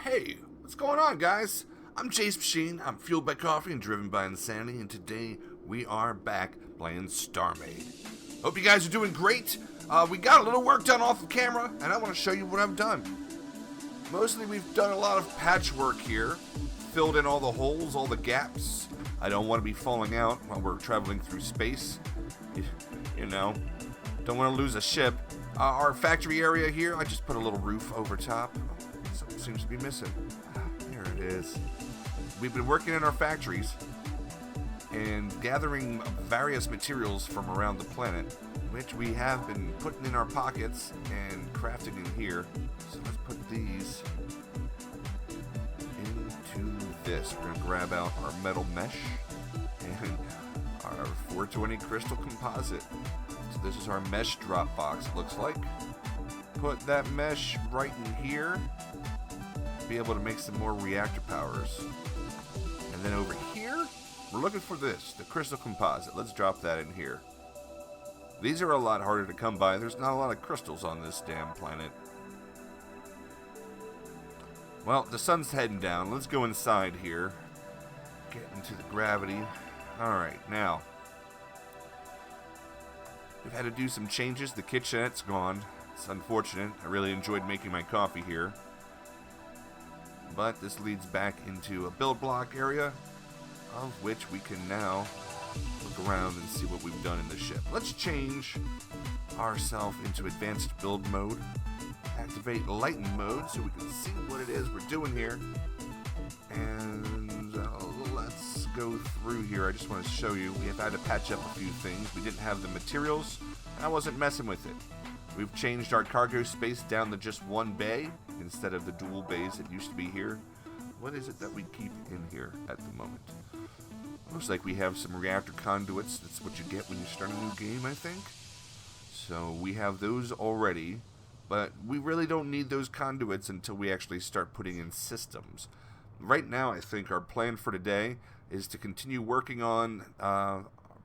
Hey, what's going on, guys? I'm Jacemachine, I'm fueled by coffee and driven by insanity, and today we are back playing StarMade. Hope you guys are doing great. We got a little work done off the camera, and I want to show you what I've done. Mostly we've done a lot of patchwork here, filled in all the holes, all the gaps. I don't want to be falling out while we're traveling through space. You know, don't want to lose a ship. Our factory area here, I just put a little roof over top. Something seems to be missing. There it is. We've been working in our factories and gathering various materials from around the planet, which we have been putting in our pockets and crafting in here. So let's put these into this. We're going to grab out our metal mesh and our 420 crystal composite. So this is our mesh drop box, it looks like. Put that mesh right in here. Be able to make some more reactor powers. And then over here, we're looking for this, the crystal composite. Let's drop that in here. These are a lot harder to come by. There's not a lot of crystals on this damn planet. Well, the sun's heading down. Let's go inside here. Get into the gravity. Alright, now. We've had to do some changes. The kitchenette's gone. It's unfortunate. I really enjoyed making my coffee here. But this leads back into a build block area, of which we can now look around and see what we've done in the ship. Let's change ourselves into advanced build mode. Activate lighten mode so we can see what it is we're doing here. And let's go through here. I just want to show you. We have had to patch up a few things. We didn't have the materials, and I wasn't messing with it. We've changed our cargo space down to just one bay instead of the dual bays that used to be here. What is it that we keep in here at the moment? Looks like we have some reactor conduits. That's what you get when you start a new game, I think. So we have those already, but we really don't need those conduits until we actually start putting in systems. Right now, I think our plan for today is to continue working on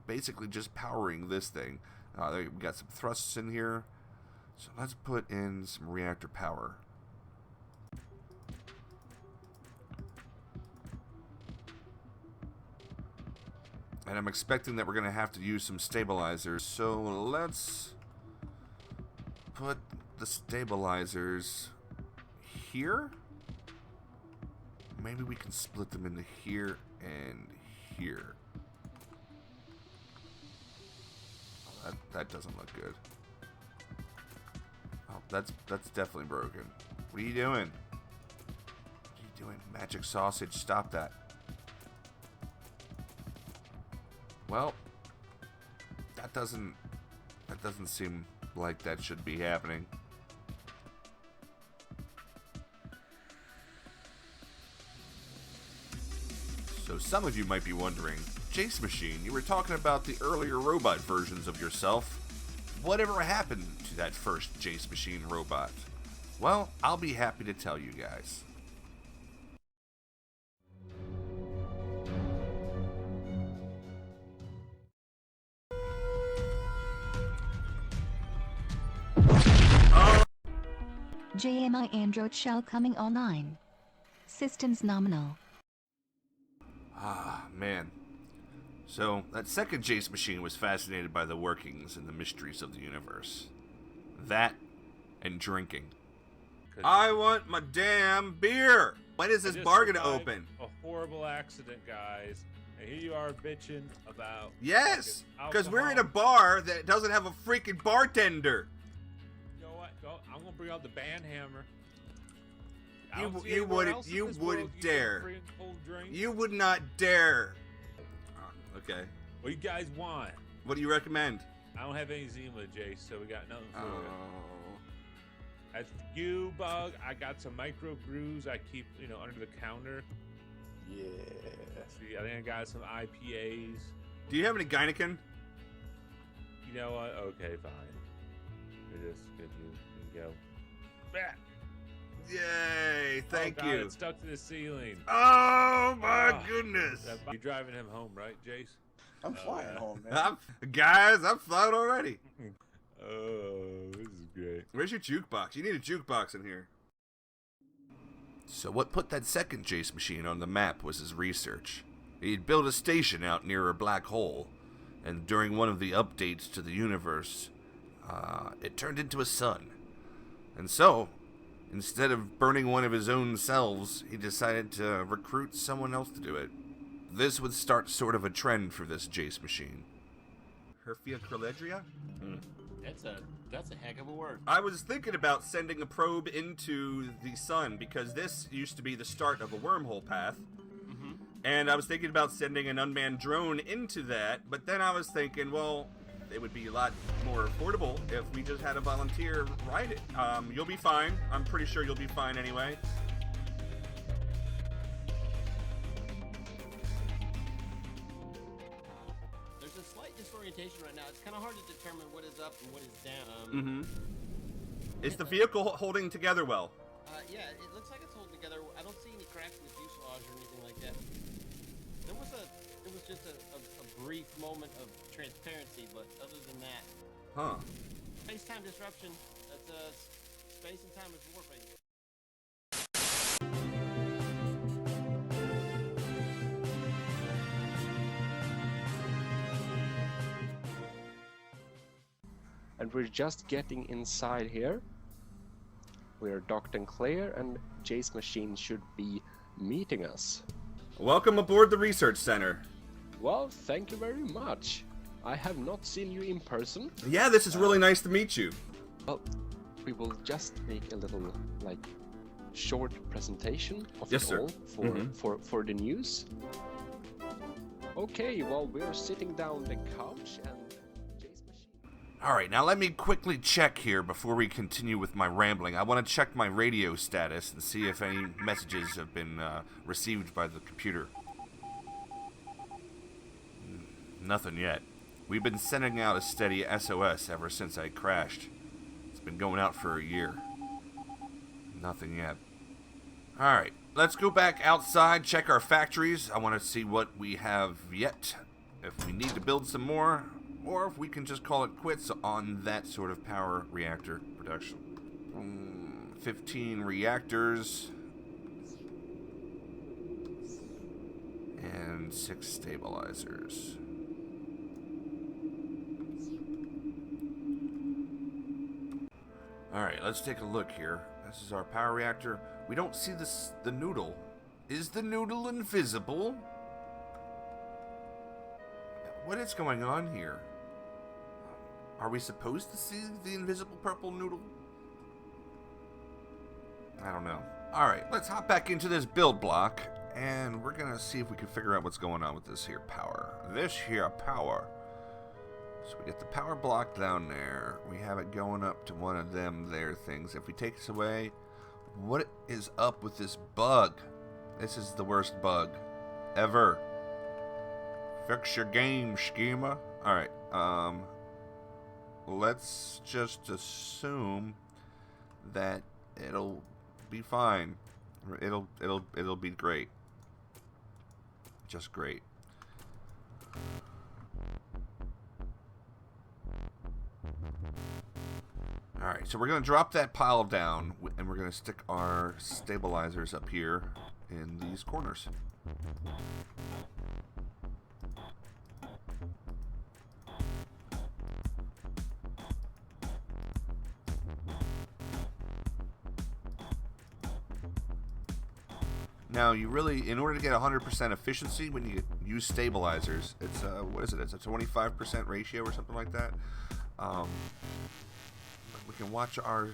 basically just powering this thing. We got some thrusts in here. So let's put in some reactor power. And I'm expecting that we're going to have to use some stabilizers. So let's put the stabilizers here. Maybe we can split them into here and here. Oh, that doesn't look good. Oh, that's definitely broken. What are you doing? What are you doing? Magic sausage, stop that. Well, that doesn't seem like that should be happening. So some of you might be wondering, Jacemachine, you were talking about the earlier robot versions of yourself. Whatever happened to that first Jacemachine robot? Well, I'll be happy to tell you guys. GMI Android shell coming online. Systems nominal. Ah, man. So, that second Jacemachine was fascinated by the workings and the mysteries of the universe. That, and drinking. I want my damn beer! When is this bar gonna open? A horrible accident, guys. And here you are bitching about... Yes! Because we're in a bar that doesn't have a freaking bartender! You know what? I'm gonna bring out the band hammer. You wouldn't dare. You would not dare. Okay. What do you guys want? What do you recommend? I don't have any Zima, Jace, so we got nothing for Oh. it. That's you, Bug. I got some micro brews I keep, under the counter. Yeah. See, I think I got some IPAs. Do you have any Geineken? You know what? Okay, fine. It is good. You can go. Bah! Yay! Thank Oh, God, you. It's stuck to the ceiling. Oh my goodness! You're driving him home, right, Jace? I'm flying home, man. Guys, I'm flying already. Oh, this is great. Where's your jukebox? You need a jukebox in here. So what put that second Jacemachine on the map was his research. He'd built a station out near a black hole, and during one of the updates to the universe, it turned into a sun. And so, instead of burning one of his own selves, he decided to recruit someone else to do it. This would start sort of a trend for this Jacemachine. Herphia Corledria? That's a heck of a word. I was thinking about sending a probe into the sun because this used to be the start of a wormhole path. Mm-hmm. And I was thinking about sending an unmanned drone into that, but then I was thinking, well, it would be a lot more affordable if we just had a volunteer ride it. You'll be fine. I'm pretty sure you'll be fine anyway. There's a slight disorientation right now. It's kind of hard to determine what is up and what is down. Is the vehicle holding together well? Yeah, it looks like it's holding together. I don't see any cracks in the fuselage or anything like that. It was just a brief moment of transparency, but other than that, Huh. space-time disruption. That's space and time is warping. And we're just getting inside here. We're Dr. Claire, and Jacemachine should be meeting us. Welcome aboard the research center. Well, thank you very much. I have not seen you in person. Yeah, this is really nice to meet you. Well, we will just make a little, like, short presentation of Yes, it sir. all for the news. Okay, well, we're sitting down the couch and Alright, now let me quickly check here before we continue with my rambling. I want to check my radio status and see if any messages have been received by the computer. Nothing yet. We've been sending out a steady SOS ever since I crashed. It's been going out for a year. Nothing yet. Alright, let's go back outside, check our factories. I want to see what we have yet. If we need to build some more, or if we can just call it quits on that sort of power reactor production. 15 reactors. And 6 stabilizers. Alright, let's take a look here. This is our power reactor. We don't see the noodle. Is the noodle invisible? What is going on here? Are we supposed to see the invisible purple noodle? I don't know. Alright, let's hop back into this build block, and we're gonna see if we can figure out what's going on with this here power. This here power. So we get the power block down there. We have it going up to one of them there things. If we take this away, what is up with this bug? This is the worst bug ever. Fix your game, schema. Alright, let's just assume that it'll be fine. It'll be great. Just great. Alright, so we're going to drop that pile down, and we're going to stick our stabilizers up here in these corners. Now, you really, in order to get 100% efficiency when you use stabilizers, it's what is it? It's a 25% ratio or something like that. We can watch our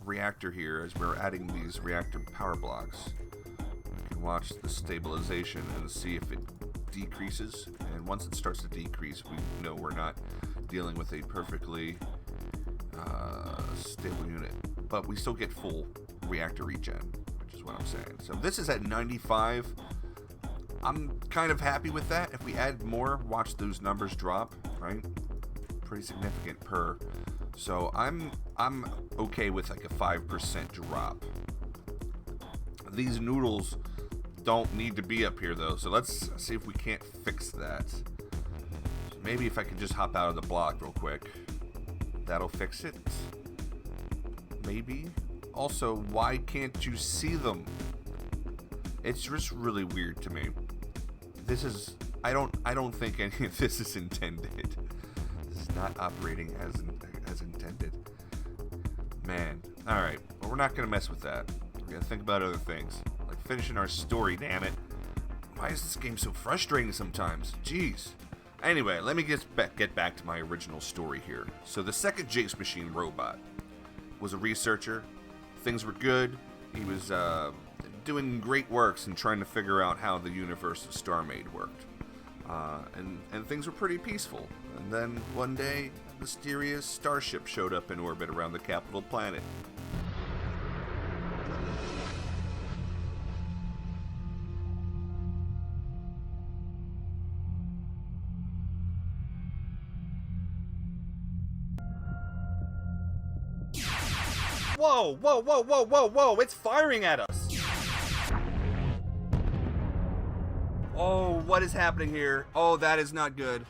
reactor here as we're adding these reactor power blocks. We can watch the stabilization and see if it decreases. And once it starts to decrease, we know we're not dealing with a perfectly stable unit. But we still get full reactor regen. What I'm saying. So this is at 95. I'm kind of happy with that. If we add more, watch those numbers drop, right? Pretty significant per. So I'm okay with like a 5% drop. These noodles don't need to be up here though. So let's see if we can't fix that. Maybe if I can just hop out of the block real quick. That'll fix it. Maybe. Also, why can't you see them? It's just really weird to me. This is, I don't think any of this is intended. This is not operating as intended. Man. Alright, well, we're not going to mess with that. We're going to think about other things. Like finishing our story, damn it. Why is this game so frustrating sometimes? Jeez. Anyway, let me get back to my original story here. So the second Jacemachine robot was a researcher. Things were good. He was doing great works and trying to figure out how the universe of StarMade worked. And things were pretty peaceful. And then one day, a mysterious starship showed up in orbit around the capital planet. Whoa, whoa, whoa, whoa, whoa, whoa, it's firing at us! Oh, what is happening here? Oh, that is not good.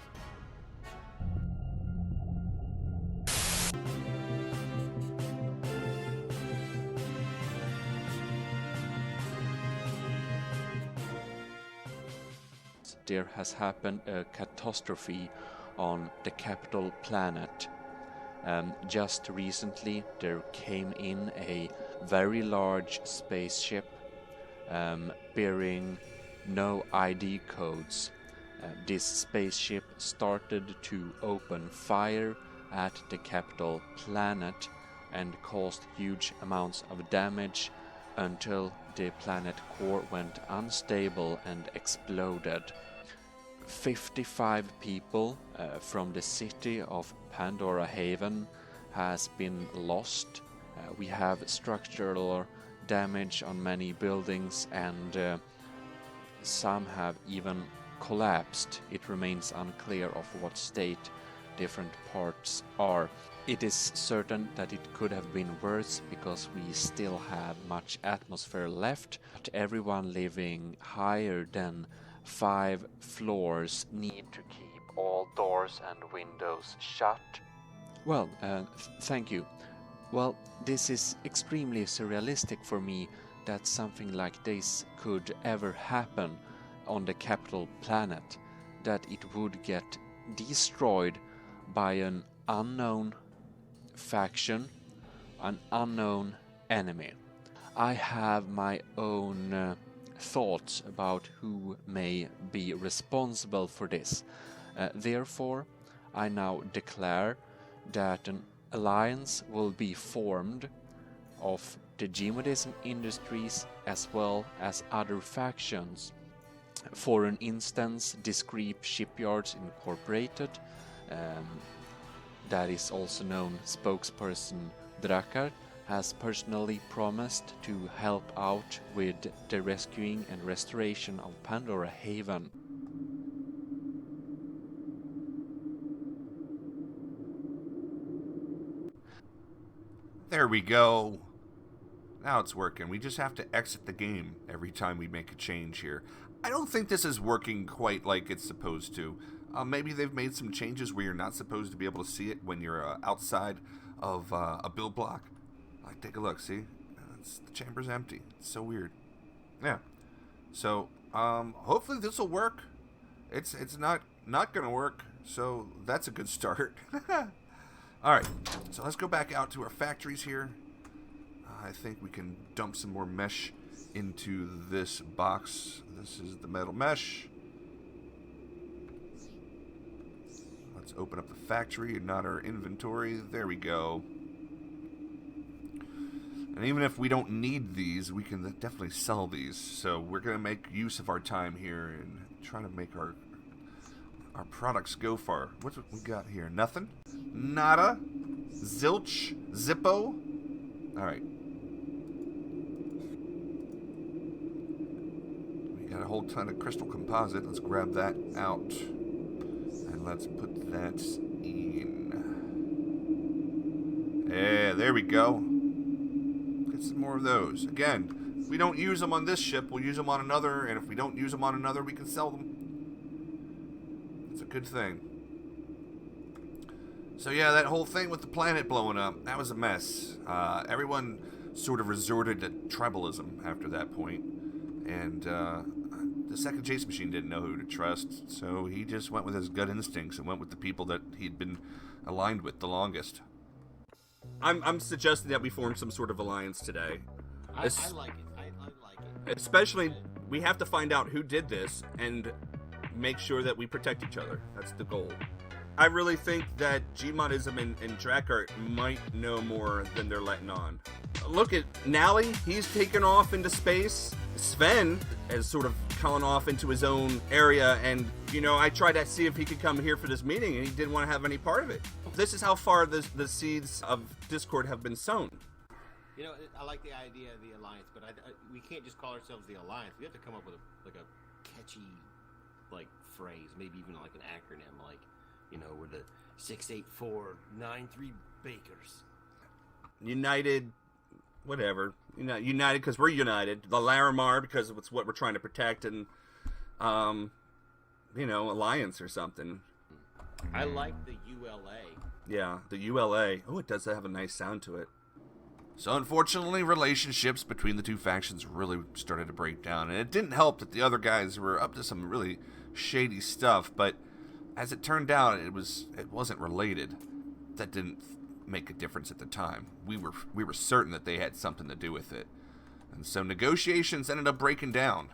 There has happened a catastrophe on the capital planet. Just recently there came in a very large spaceship bearing no ID codes. This spaceship started to open fire at the capital planet and caused huge amounts of damage until the planet core went unstable and exploded. 55 people from the city of Pandora Haven has been lost. We have structural damage on many buildings and some have even collapsed. It remains unclear of what state different parts are. It is certain that it could have been worse because we still have much atmosphere left, but everyone living higher than 5 floors need to keep all doors and windows shut. Well, thank you. Well, this is extremely surrealistic for me that something like this could ever happen on the capital planet, that it would get destroyed by an unknown faction, an unknown enemy. I have my own thoughts about who may be responsible for this. Therefore, I now declare that an alliance will be formed of the geomodism industries as well as other factions. For an instance, Discreet Shipyards Incorporated, that is also known spokesperson Drakkar, has personally promised to help out with the rescuing and restoration of Pandora Haven. There we go. Now it's working. We just have to exit the game every time we make a change here. I don't think this is working quite like it's supposed to. Maybe they've made some changes where you're not supposed to be able to see it when you're outside of a build block. Like, take a look, see? The chamber's empty. It's so weird. Yeah. So, hopefully this will work. It's not gonna work, so that's a good start. Alright, so let's go back out to our factories here. I think we can dump some more mesh into this box. This is the metal mesh. Let's open up the factory and not our inventory. There we go. And even if we don't need these, we can definitely sell these. So we're going to make use of our time here and try to make our products go far. What's what we got here? Nothing? Nada? Zilch? Zippo? Alright. We got a whole ton of crystal composite. Let's grab that out. And let's put that in. Yeah, there we go. Get some more of those. Again, if we don't use them on this ship, we'll use them on another. And if we don't use them on another, we can sell them. It's a good thing. So yeah, that whole thing with the planet blowing up, that was a mess. Everyone sort of resorted to tribalism after that point. And the second Jacemachine didn't know who to trust, so he just went with his gut instincts and went with the people that he'd been aligned with the longest. I'm suggesting that we form some sort of alliance today. I like it. I like it. Especially, we have to find out who did this and make sure that we protect each other. That's the goal. I really think that Gmodism and Drakart might know more than they're letting on. Look at Nally, he's taken off into space. Sven has sort of gone off into his own area, and, you know, I tried to see if he could come here for this meeting, and he didn't want to have any part of it. This is how far the seeds of Discord have been sown. You know, I like the idea of the alliance, but we can't just call ourselves the alliance. We have to come up with a catchy, like, phrase, maybe even like an acronym, like, you know, we're the 68493 Bakers. United, whatever. You know, united because we're united. The Larimar because it's what we're trying to protect, and you know, alliance or something. I like the ULA. Yeah, the ULA. Oh, it does have a nice sound to it. So unfortunately, relationships between the two factions really started to break down, and it didn't help that the other guys were up to some really shady stuff, but as it turned out, it wasn't related. That didn't make a difference at the time. We were certain that they had something to do with it. And so negotiations ended up breaking down.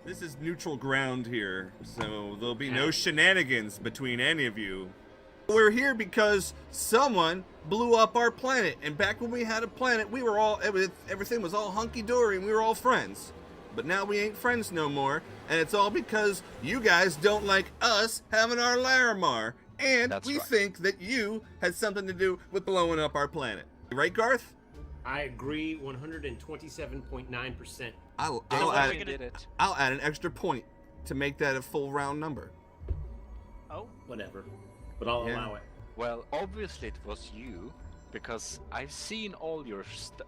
This is neutral ground here, so there'll be no shenanigans between any of you. We're here because someone blew up our planet, and back when we had a planet, we were all, everything was all hunky-dory and we were all friends. But now we ain't friends no more, and it's all because you guys don't like us having our Larimar, and we think that you had something to do with blowing up our planet. Right, Garth? I agree 127.9%. I'll add an extra point to make that a full round number. Oh, whatever. But I'll allow it. Well, obviously it was you, because I've seen all your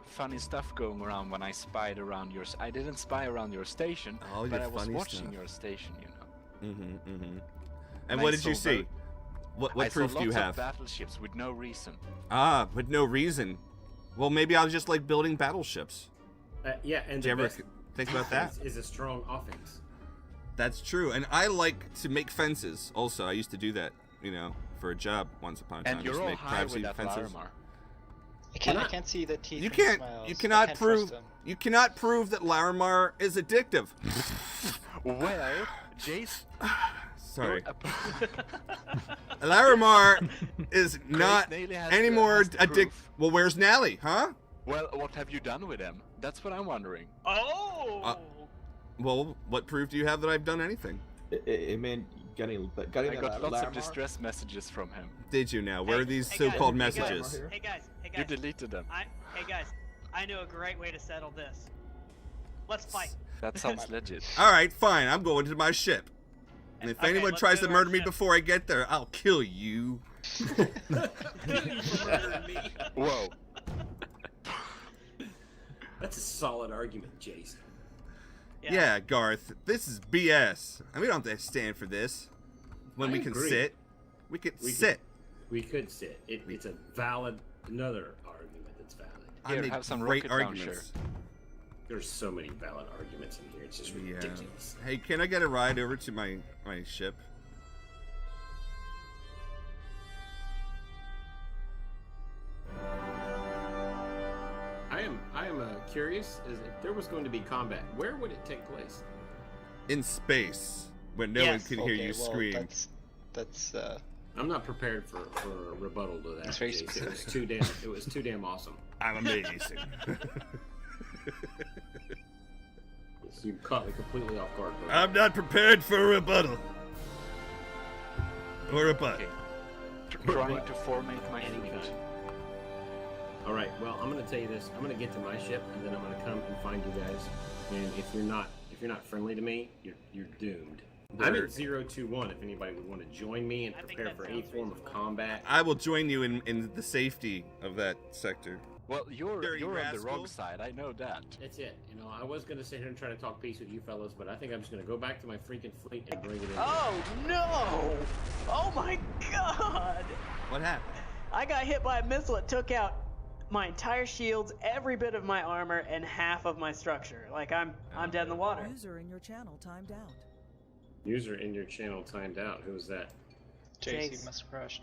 funny stuff going around when I spied around yours. I didn't spy around your station, but I was watching your station, you know. And what did you see? What proof do you have? I saw lots of battleships with no reason. Ah, with no reason. Well, maybe I was just like building battleships. Yeah, and did you ever think about that? Is a strong offense. That's true, and I like to make fences. Also, I used to do that, you know, for a job once upon a time. And you're all high with that Larimar. I can't see the teeth. You can't. You cannot prove. You cannot prove that Larimar is addictive. Well, Jace. Sorry. Larimar is not any more addictive. Well, where's Nally, huh? Well, what have you done with him? That's what I'm wondering. Oh! Well, what proof do you have that I've done anything? I mean, getting I got lots of distress messages from him. Did you now? Where are these so-called messages? Hey guys. You deleted them. Hey guys, I know a great way to settle this. Let's fight. That sounds legit. Alright, fine. I'm going to my ship. And if anyone tries to murder me before I get there, I'll kill you. Whoa. That's a solid argument, Jace. Yeah, Garth. This is BS. And we don't have to stand for this. When we can sit. We could sit. We could sit. It's a valid, another argument that's valid. Here, I make have some great rocket arguments. launcher. There's so many valid arguments in here. It's just ridiculous. Hey, can I get a ride over to my ship? I am curious as if there was going to be combat, where would it take place? In space, where no one can hear you scream. That's I'm not prepared for a rebuttal to that. very Jace. It was too damn awesome. I'm amazing. So you caught me completely off guard. I'm not prepared for a rebuttal. Or a butt. Okay. Trying to formate my fleet. Alright, well, I'm gonna tell you this. I'm gonna get to my ship, and then I'm gonna come and find you guys. And if you're not friendly to me, you're doomed. I'm at 021 if anybody would want to join me and I think prepare that for any sounds form of combat. I will join you in the safety of that sector. Well, you're Dirty on the rascal. wrong side. I know that. That's it. You know, I was going to sit here and try to talk peace with you fellas, but I think I'm just going to go back to my freaking fleet and bring it in. Oh no! Oh my god! What happened? I got hit by a missile. It took out my entire shields, every bit of my armor, and half of my structure. Like I'm dead in the water. User in your channel timed out. User in your channel timed out. Who was that? Jace, Jace. you must have crashed.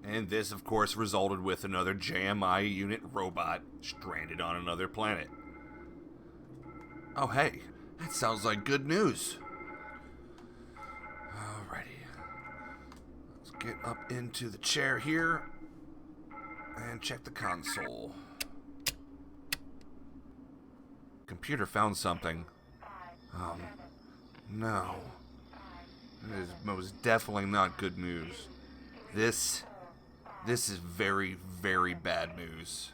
And this, of course, resulted with another JMI unit robot stranded on another planet. Oh, hey, that sounds like good news. Alrighty. Let's get up into the chair here and check the console. Computer found something. No. It is most definitely not good news. This is very, very bad news.